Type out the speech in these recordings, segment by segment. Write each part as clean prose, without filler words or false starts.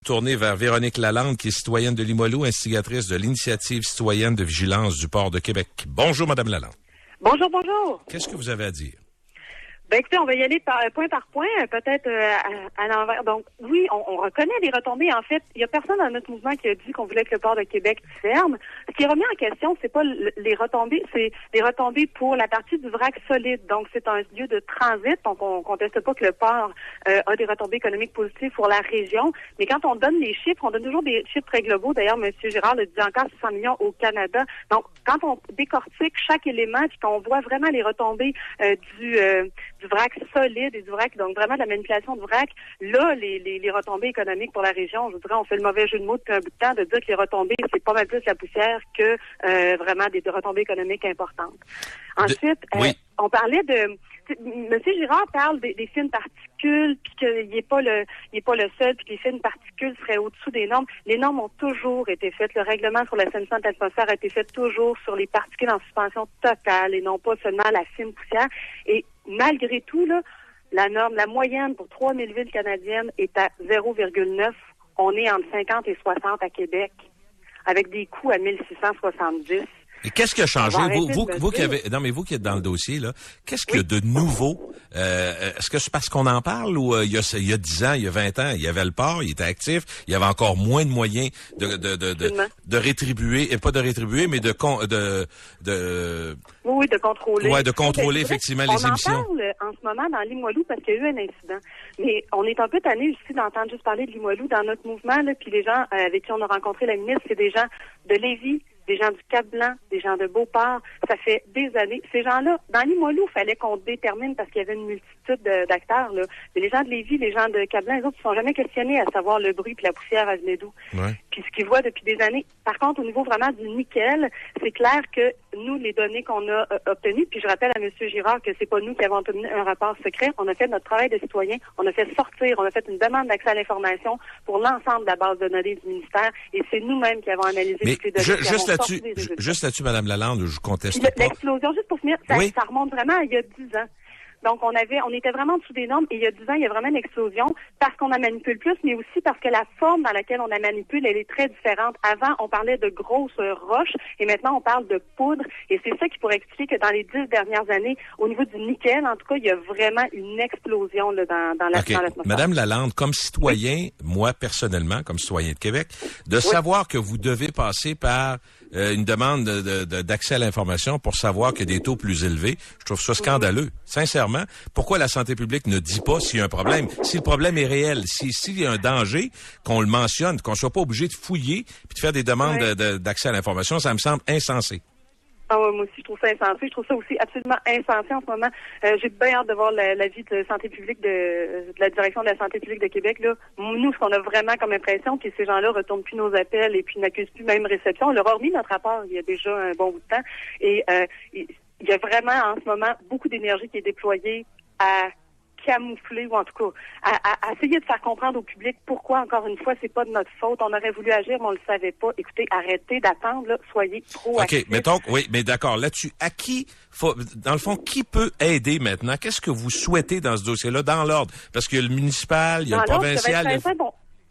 tourner vers Véronique Lalande, qui est citoyenne de Limoilou, instigatrice de l'initiative citoyenne de vigilance du Port de Québec. Bonjour, Madame Lalande. Bonjour, bonjour. Qu'est-ce que vous avez à dire? Ben écoutez, on va y aller point par point, peut-être à l'envers. Donc, oui, on reconnaît les retombées. En fait, il y a personne dans notre mouvement qui a dit qu'on voulait que le port de Québec ferme. Ce qui est remis en question, c'est pas les retombées, c'est les retombées pour la partie du vrac solide. Donc, c'est un lieu de transit. Donc, on conteste pas que le port a des retombées économiques positives pour la région. Mais quand on donne les chiffres, on donne toujours des chiffres très globaux. D'ailleurs, M. Girard le dit encore, 600 millions au Canada. Donc, quand on décortique chaque élément, puis qu'on voit vraiment les retombées du vrac solide et du vrac, donc vraiment de la manipulation du vrac, là, les retombées économiques pour la région, je dirais, on fait le mauvais jeu de mots depuis un bout de temps de dire que les retombées, c'est pas mal plus la poussière que vraiment des retombées économiques importantes. Ensuite, on parlait de... M. Girard parle des fines particules, puis qu'il n'est pas le seul, puis que les fines particules seraient au-dessous des normes. Les normes ont toujours été faites. Le règlement sur l'assainissement de l'atmosphère a été fait toujours sur les particules en suspension totale et non pas seulement la fine poussière. Et malgré tout, là, la moyenne pour 3000 villes canadiennes est à 0,9. On est entre 50 et 60 à Québec, avec des coûts à 1670. Et qu'est-ce qui a changé? Vous qui êtes dans le dossier, là, qu'est-ce qu'il y a de nouveau? Est-ce que c'est parce qu'on en parle ou il y a 10 ans, il y a 20 ans, il y avait le port, il était actif, il y avait encore moins de moyens de rétribuer, et pas de rétribuer, mais de contrôler. Oui, de contrôler. Ouais, de contrôler effectivement les émissions. On en parle en ce moment dans Limoilou parce qu'il y a eu un incident. Mais on est un peu tanné aussi d'entendre juste parler de Limoilou dans notre mouvement, là, puis les gens avec qui on a rencontré la ministre, c'est des gens de Lévis, des gens du Cap-Blanc, des gens de Beauport. Ça fait des années. Ces gens-là, dans Limoilou, il fallait qu'on détermine parce qu'il y avait une multitude d'acteurs, là. Mais les gens de Lévis, les gens de Cap-Blanc, les autres, ils ne sont jamais questionnés à savoir le bruit puis la poussière à venir d'où. Ouais. Puis ce qu'ils voient depuis des années. Par contre, au niveau vraiment du nickel, c'est clair que nous, les données qu'on a obtenues, puis je rappelle à M. Girard que c'est pas nous qui avons obtenu un rapport secret. On a fait notre travail de citoyen. On a fait une demande d'accès à l'information pour l'ensemble de la base de données du ministère. Et c'est nous-mêmes qui avons analysé toutes les données. Juste là-dessus, Mme Lalande, je conteste pas. L'explosion, juste pour finir, ça remonte vraiment à il y a 10 ans. Donc, on était vraiment en dessous des normes et il y a 10 ans, il y a vraiment une explosion parce qu'on en manipule plus, mais aussi parce que la forme dans laquelle on la manipule, elle est très différente. Avant, on parlait de grosses roches et maintenant, on parle de poudre. Et c'est ça qui pourrait expliquer que dans les 10 dernières années, au niveau du nickel, en tout cas, il y a vraiment une explosion là, dans l'atmosphère. Madame Lalande, comme citoyen, moi, personnellement, comme citoyen de Québec, de savoir que vous devez passer par une demande d'accès à l'information pour savoir qu'il y a des taux plus élevés, je trouve ça scandaleux. Sincèrement, pourquoi la santé publique ne dit pas s'il y a un problème? Si le problème est réel, s'il y a un danger, qu'on le mentionne, qu'on soit pas obligé de fouiller puis de faire des demandes d'accès à l'information, ça me semble insensé. Ah ouais, moi aussi, je trouve ça insensé. Je trouve ça aussi absolument insensé en ce moment. J'ai bien hâte de voir l'avis de santé publique de la direction de la santé publique de Québec. Là, nous, ce qu'on a vraiment comme impression, que ces gens-là retournent plus nos appels et puis n'accusent plus même réception. On leur a remis notre rapport il y a déjà un bon bout de temps. Et il y a vraiment en ce moment beaucoup d'énergie qui est déployée à camoufler ou en tout cas à essayer de faire comprendre au public pourquoi, encore une fois, c'est pas de notre faute. On aurait voulu agir, mais on le savait pas. Écoutez, arrêtez d'attendre, là, soyez proactifs. OK, mettons, oui, mais d'accord, là-dessus, dans le fond, qui peut aider maintenant? Qu'est-ce que vous souhaitez dans ce dossier-là, dans l'ordre? Parce qu'il y a le municipal, il y a le provincial.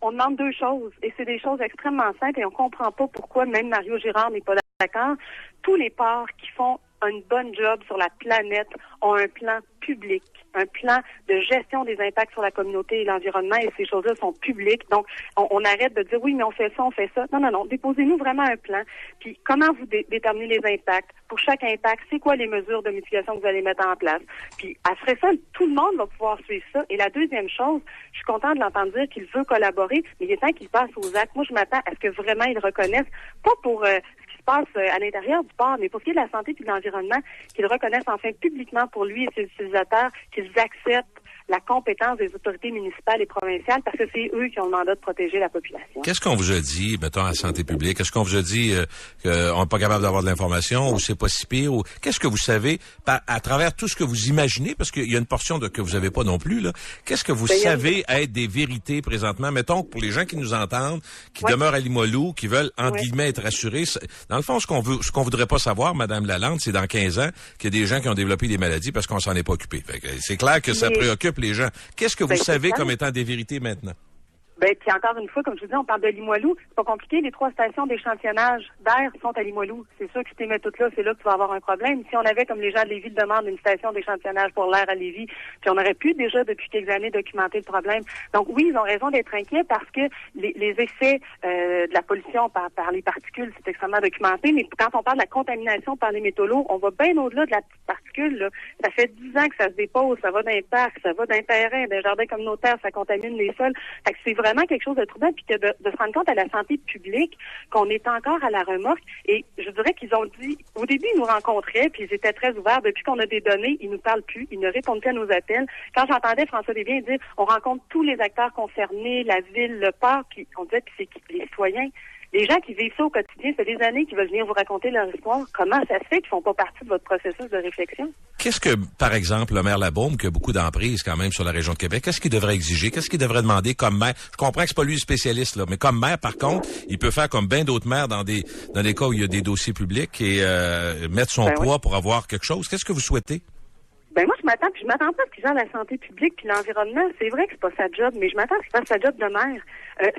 On demande deux choses, et c'est des choses extrêmement simples, et on comprend pas pourquoi même Mario Girard n'est pas d'accord. Tous les ports qui font un bon job sur la planète ont un plan public, un plan de gestion des impacts sur la communauté et l'environnement, et ces choses-là sont publiques. Donc, on arrête de dire, oui, mais on fait ça. Non. Déposez-nous vraiment un plan. Puis, comment vous déterminez les impacts? Pour chaque impact, c'est quoi les mesures de mitigation que vous allez mettre en place? Puis, après ça, tout le monde va pouvoir suivre ça. Et la deuxième chose, je suis contente de l'entendre dire qu'il veut collaborer, mais il est temps qu'il passe aux actes. Moi, je m'attends à ce que vraiment ils reconnaissent, pas pour passe à l'intérieur du port, mais pour ce qui est de la santé et de l'environnement, qu'ils reconnaissent enfin publiquement pour lui et ses utilisateurs qu'ils acceptent la compétence des autorités municipales et provinciales parce que c'est eux qui ont le mandat de protéger la population. Qu'est-ce qu'on vous a dit, mettons, à la santé publique? Est-ce qu'on vous a dit qu'on n'est pas capable d'avoir de l'information ou c'est pas si pire? Ou qu'est-ce que vous savez à travers tout ce que vous imaginez? Parce qu'il y a une portion que vous avez pas non plus, là. Qu'est-ce que vous savez être des vérités présentement? Mettons, pour les gens qui nous entendent, qui demeurent à Limoilou, qui veulent, entre guillemets, être rassurés. Dans le fond, ce qu'on voudrait pas savoir, Madame Lalande, c'est dans 15 ans qu'il y a des gens qui ont développé des maladies parce qu'on s'en est pas occupé. C'est clair que ça préoccupe les gens. Qu'est-ce que vous savez comme étant des vérités maintenant? Puis encore une fois, comme je vous dis, on parle de Limoilou. C'est pas compliqué. Les 3 stations d'échantillonnage d'air sont à Limoilou. C'est sûr que si tu les mets toutes là, c'est là que tu vas avoir un problème. Si on avait, comme les gens de Lévis le demandent, une station d'échantillonnage pour l'air à Lévis, puis on aurait pu déjà depuis quelques années documenter le problème. Donc oui, ils ont raison d'être inquiets parce que les effets de la pollution par les particules, c'est extrêmement documenté. Mais quand on parle de la contamination par les métaux lourds, on va bien au-delà de la petite particule, là. Ça fait 10 ans que ça se dépose, ça va d'un parc, ça va d'un terrain, d'un jardin communautaire, ça contamine les sols. Fait que c'est vraiment quelque chose de troublant, puis que de se rendre compte à la santé publique qu'on est encore à la remorque. Et je dirais qu'ils ont dit, au début, ils nous rencontraient, puis ils étaient très ouverts. Depuis qu'on a des données, ils nous parlent plus, ils ne répondent plus à nos appels. Quand j'entendais François Desbiens dire, on rencontre tous les acteurs concernés, la ville, le parc, puis on disait, puis c'est qui? Les citoyens. Les gens qui vivent ça au quotidien, ça fait des années qu'ils veulent venir vous raconter leur histoire. Comment ça se fait qu'ils font pas partie de votre processus de réflexion? Qu'est-ce que, par exemple, le maire Labaume, qui a beaucoup d'emprise quand même sur la région de Québec, qu'est-ce qu'il devrait exiger? Qu'est-ce qu'il devrait demander comme maire? Je comprends que c'est pas lui le spécialiste, là, mais comme maire, par contre, il peut faire comme bien d'autres maires dans des cas où il y a des dossiers publics et mettre son poids pour avoir quelque chose. Qu'est-ce que vous souhaitez? Moi, je m'attends pas à ce qu'il gère la santé publique puis l'environnement. C'est vrai que c'est pas sa job, mais je m'attends à ce qu'il fasse sa job de maire.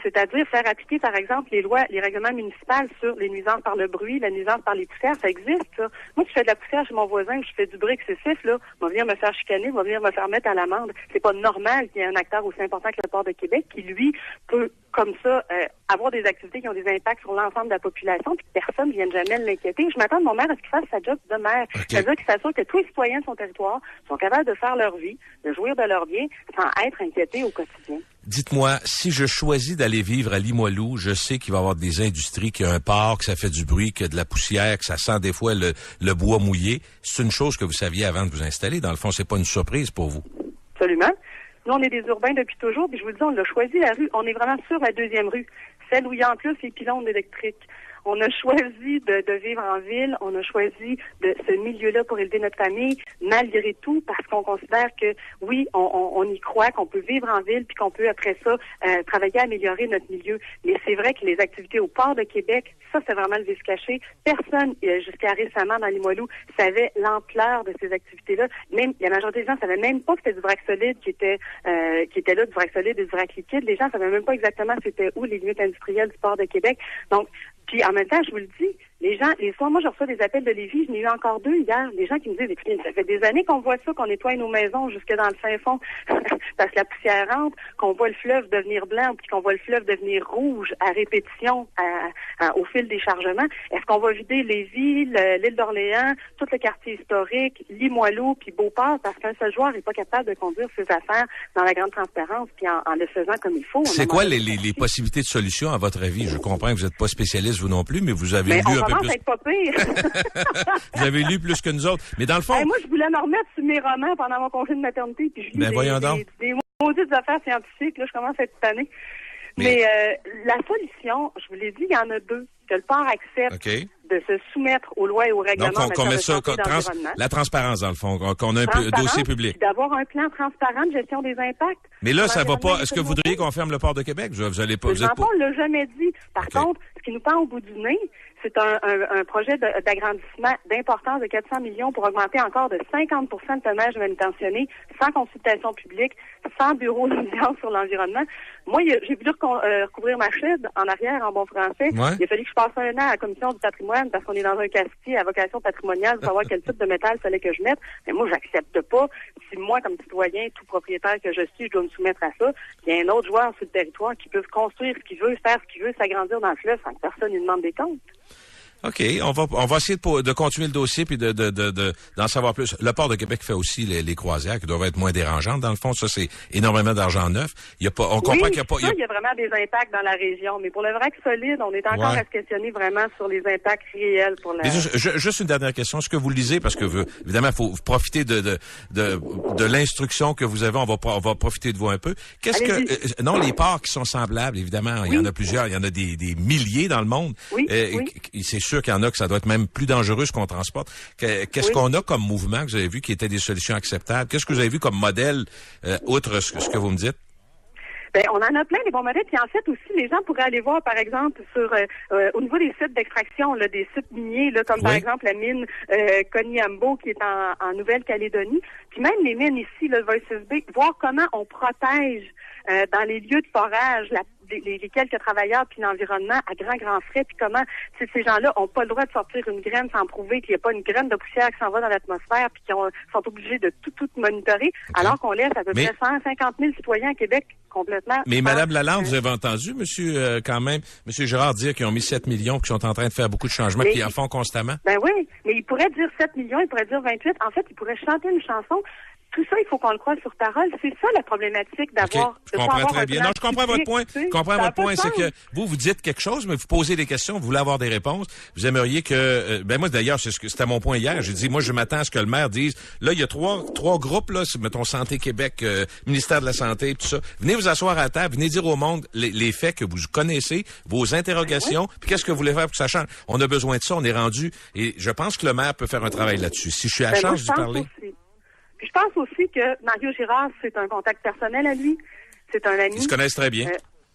C'est-à-dire faire appliquer, par exemple, les lois, les règlements municipaux sur les nuisances par le bruit, la nuisance par les poussières, ça existe, ça. Moi, si je fais de la poussière chez mon voisin, je fais du bruit excessif, là, va venir me faire chicaner, va venir me faire mettre à l'amende. C'est pas normal qu'il y ait un acteur aussi important que le Port de Québec qui, lui, peut, comme ça, avoir des activités qui ont des impacts sur l'ensemble de la population, puis que personne ne vienne jamais l'inquiéter. Je m'attends de mon maire à ce qu'il fasse sa job de maire. Okay. C'est-à-dire qu'il s'assure que tous les citoyens de son territoire sont capables de faire leur vie, de jouir de leur bien, sans être inquiétés au quotidien. Dites-moi, si je choisis d'aller vivre à Limoilou, je sais qu'il va y avoir des industries, qu'il y a un port, que ça fait du bruit, qu'il y a de la poussière, que ça sent des fois le bois mouillé. C'est une chose que vous saviez avant de vous installer. Dans le fond, c'est pas une surprise pour vous. Absolument. Nous, on est des urbains depuis toujours, puis je vous le dis, on l'a choisi la rue. On est vraiment sur la 2e rue, celle où il y a en plus les pylônes électriques. On a choisi de vivre en ville, on a choisi de ce milieu-là pour élever notre famille, malgré tout, parce qu'on considère que, oui, on y croit, qu'on peut vivre en ville, puis qu'on peut, après ça, travailler à améliorer notre milieu. Mais c'est vrai que les activités au Port de Québec, ça, c'est vraiment le vice caché. Personne, jusqu'à récemment, dans Limoilou, savait l'ampleur de ces activités-là. Même, la majorité des gens ne savaient même pas que c'était du vrac solide qui était là, du vrac solide et du vrac liquide. Les gens ne savaient même pas exactement c'était où les limites industrielles du Port de Québec. Donc, puis en même temps, je vous le dis, les gens, les soirs, moi je reçois des appels de Lévis, j'en ai eu encore 2 hier, des gens qui me disent, écoutez, ça fait des années qu'on voit ça, qu'on nettoie nos maisons jusque dans le fin fond, parce que la poussière rentre, qu'on voit le fleuve devenir blanc, puis qu'on voit le fleuve devenir rouge à répétition au fil des chargements. Est-ce qu'on va vider Lévis, l'île d'Orléans, tout le quartier historique, Limoilou, puis Beauport, parce qu'un seul joueur n'est pas capable de conduire ses affaires dans la grande transparence, puis en le faisant comme il faut? C'est quoi les possibilités de solution, à votre avis? Je comprends que vous n'êtes pas spécialiste, vous non plus, mais vous avez lu un peu plus. À être pas pire. Vous avez lu plus que nous autres. Mais dans le fond. Moi, je voulais me remettre sur mes romans pendant mon congé de maternité, puis je lis des maudites affaires scientifiques. Là, je commence à être tannée. Mais la solution, je vous l'ai dit, il y en a 2. Que le port accepte de se soumettre aux lois et aux règlements. Donc, qu'on met ça, la transparence, dans le fond, qu'on a un dossier public. D'avoir un plan transparent de gestion des impacts. Mais là, ça va pas. Est-ce que vous voudriez qu'on ferme le port de Québec? Vous allez pas. On l'a jamais dit. Par contre, ce qui nous pend au bout du nez, c'est un projet d'agrandissement d'importance de 400 millions pour augmenter encore de 50 de tonnage manutentionnés, sans consultation publique, sans bureau d'audience sur l'environnement. Moi, j'ai voulu recouvrir ma chaise en arrière, en bon français. Ouais. Il a fallu que je passe 1 an à la commission du patrimoine parce qu'on est dans un quartier à vocation patrimoniale pour savoir quel type de métal fallait que je mette. Mais moi, j'accepte pas. Si moi, comme citoyen, tout propriétaire que je suis, je dois me soumettre à ça, il y a un autre joueur sur le territoire qui peut construire ce qu'il veut, faire ce qu'il veut, s'agrandir dans le fleuve sans que personne ne lui demande des comptes. OK, on va essayer de continuer le dossier puis d'en savoir plus. Le Port de Québec fait aussi les croisières qui doivent être moins dérangeantes. Dans le fond, ça, c'est énormément d'argent neuf. On comprend qu'il y a pas... il y a vraiment des impacts dans la région. Mais pour le vrac solide, on est encore à se questionner vraiment sur les impacts réels pour la... Juste une dernière question. Est-ce que vous le lisez? Parce que, évidemment, il faut profiter de l'instruction que vous avez. On va profiter de vous un peu. Non, les ports qui sont semblables, évidemment, il y en a plusieurs. Il y en a des milliers dans le monde. Oui. C'est sûr qu'il y en a que ça doit être même plus dangereux ce qu'on transporte. Qu'est-ce qu'on a comme mouvement que vous avez vu qui étaient des solutions acceptables? Qu'est-ce que vous avez vu comme modèle, outre ce que vous me dites? Ben, on en a plein des bons modèles. Puis en fait aussi, les gens pourraient aller voir, par exemple, sur au niveau des sites d'extraction, là, des sites miniers, là, comme par exemple la mine Koniambo qui est en Nouvelle-Calédonie. Puis même les mines ici, le Voices Bay, voir comment on protège dans les lieux de forage les quelques travailleurs puis l'environnement à grand frais, puis comment ces gens-là ont pas le droit de sortir une graine sans prouver qu'il n'y a pas une graine de poussière qui s'en va dans l'atmosphère puis qui sont obligés de tout monitorer, alors qu'on laisse à peu près 150 000 citoyens à Québec complètement. Mais Madame Lalande, vous avez entendu, monsieur Girard dire qu'ils ont mis 7 millions, qu'ils sont en train de faire beaucoup de changements, puis ils en font constamment? Ben oui, mais il pourrait dire 7 millions, il pourrait dire 28. En fait, il pourrait chanter une chanson. Tout ça, il faut qu'on le croie sur parole. C'est ça la problématique d'avoir... Je comprends très bien. Non, je comprends votre point. Je comprends votre point, c'est que vous dites quelque chose, mais vous posez des questions, vous voulez avoir des réponses. Vous aimeriez que... moi, d'ailleurs, c'était mon point hier. J'ai dit, moi, je m'attends à ce que le maire dise, là, il y a trois groupes, là, mettons Santé Québec, ministère de la Santé, tout ça. Venez vous asseoir à la table, venez dire au monde les faits que vous connaissez, vos interrogations, puis qu'est-ce que vous voulez faire pour que ça change. On a besoin de ça, on est rendu... Et je pense que le maire peut faire un travail là-dessus. Si je suis à la chance d'y parler... Puis je pense aussi que Mario Girard, c'est un contact personnel à lui. C'est un ami. Ils se connaissent très bien.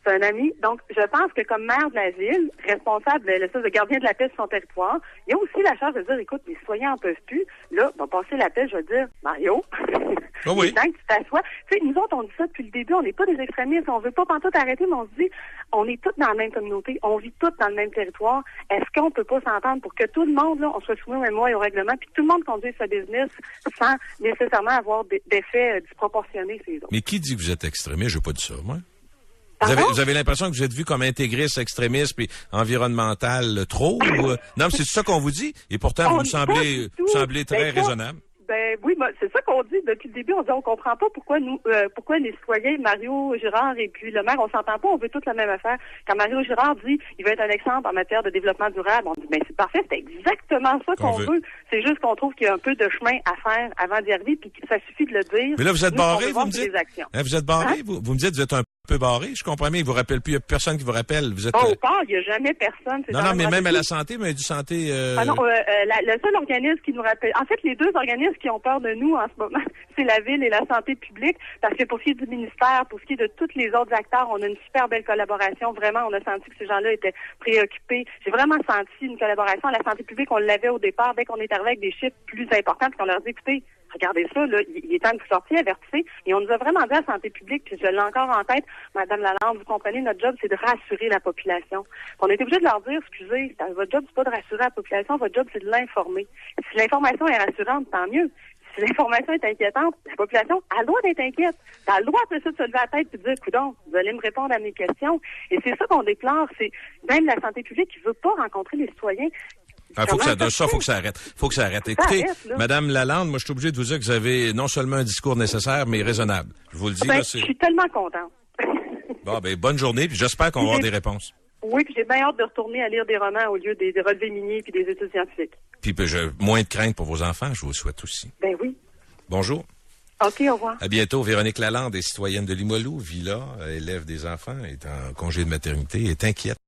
C'est un ami. Donc, je pense que comme maire de la ville, responsable de l'espèce de gardien de la paix sur son territoire, il y a aussi la charge de dire, écoute, les citoyens en peuvent plus. Là, on va passer la paix, je vais dire, Mario, oh oui. tu t'assois. Tu sais, nous autres, on dit ça depuis le début, on n'est pas des extrémistes, on veut pas pantoute arrêter, mais on se dit, on est tous dans la même communauté, on vit tous dans le même territoire. Est-ce qu'on peut pas s'entendre pour que tout le monde, là, on soit soumis au même loi et au règlement, puis que tout le monde conduise sa business sans nécessairement avoir d'effets disproportionnés sur les autres? Mais qui dit que vous êtes extrémiste? Je n'ai pas dit ça, moi. Vous avez l'impression que vous êtes vu comme intégriste, extrémiste puis environnemental trop? Non, mais c'est ça qu'on vous dit. Et pourtant, vous semblez très raisonnable. Ben oui, c'est ça qu'on dit depuis le début. On dit on comprend pas pourquoi les citoyens, Mario Girard et puis le maire, on s'entend pas, on veut toute la même affaire. Quand Mario Girard dit il veut être un exemple en matière de développement durable, on dit ben c'est parfait, c'est exactement ça qu'on veut. C'est juste qu'on trouve qu'il y a un peu de chemin à faire avant d'y arriver, puis que ça suffit de le dire. Mais là, vous êtes barré, vous me dites. Vous êtes barré, hein? vous me dites vous êtes un peu barré, je comprends bien, il vous rappelle plus, il n'y a personne qui vous rappelle. Vous êtes au port, il n'y a jamais personne. Non, mais même à la santé, mais du santé... Ah non, le seul organisme qui nous rappelle... En fait, les deux organismes qui ont peur de nous en ce moment, c'est la Ville et la santé publique, parce que pour ce qui est du ministère, pour ce qui est de tous les autres acteurs, on a une super belle collaboration. Vraiment, on a senti que ces gens-là étaient préoccupés. J'ai vraiment senti une collaboration. La santé publique, on l'avait au départ, dès qu'on est arrivé avec des chiffres plus importants, puis qu'on leur dit, écoutez, regardez ça, là, il est temps de vous sortir, avertissez. Et on nous a vraiment dit à la santé publique, puis je l'ai encore en tête, Madame Lalande, vous comprenez, notre job, c'est de rassurer la population. On est obligé de leur dire, excusez, votre job, c'est pas de rassurer la population, votre job, c'est de l'informer. Si l'information est rassurante, tant mieux. Si l'information est inquiétante, la population a le droit d'être inquiète. Elle a le droit après ça de se lever la tête et de dire, coudonc, vous allez me répondre à mes questions. Et c'est ça qu'on déplore, c'est même la santé publique qui veut pas rencontrer les citoyens. Faut que ça arrête. Écoutez, Madame Lalande, moi, je suis obligé de vous dire que vous avez non seulement un discours nécessaire, mais raisonnable. Je vous le dis, là, c'est... Je suis tellement contente. Bon, bonne journée, puis j'espère qu'on va avoir des réponses. Oui, puis j'ai bien hâte de retourner à lire des romans au lieu des relevés miniers puis des études scientifiques. Puis moins de crainte pour vos enfants, je vous le souhaite aussi. Ben oui. Bonjour. OK, au revoir. À bientôt. Véronique Lalande est citoyenne de Limoilou, vit là, élève des enfants, est en congé de maternité, est inquiète.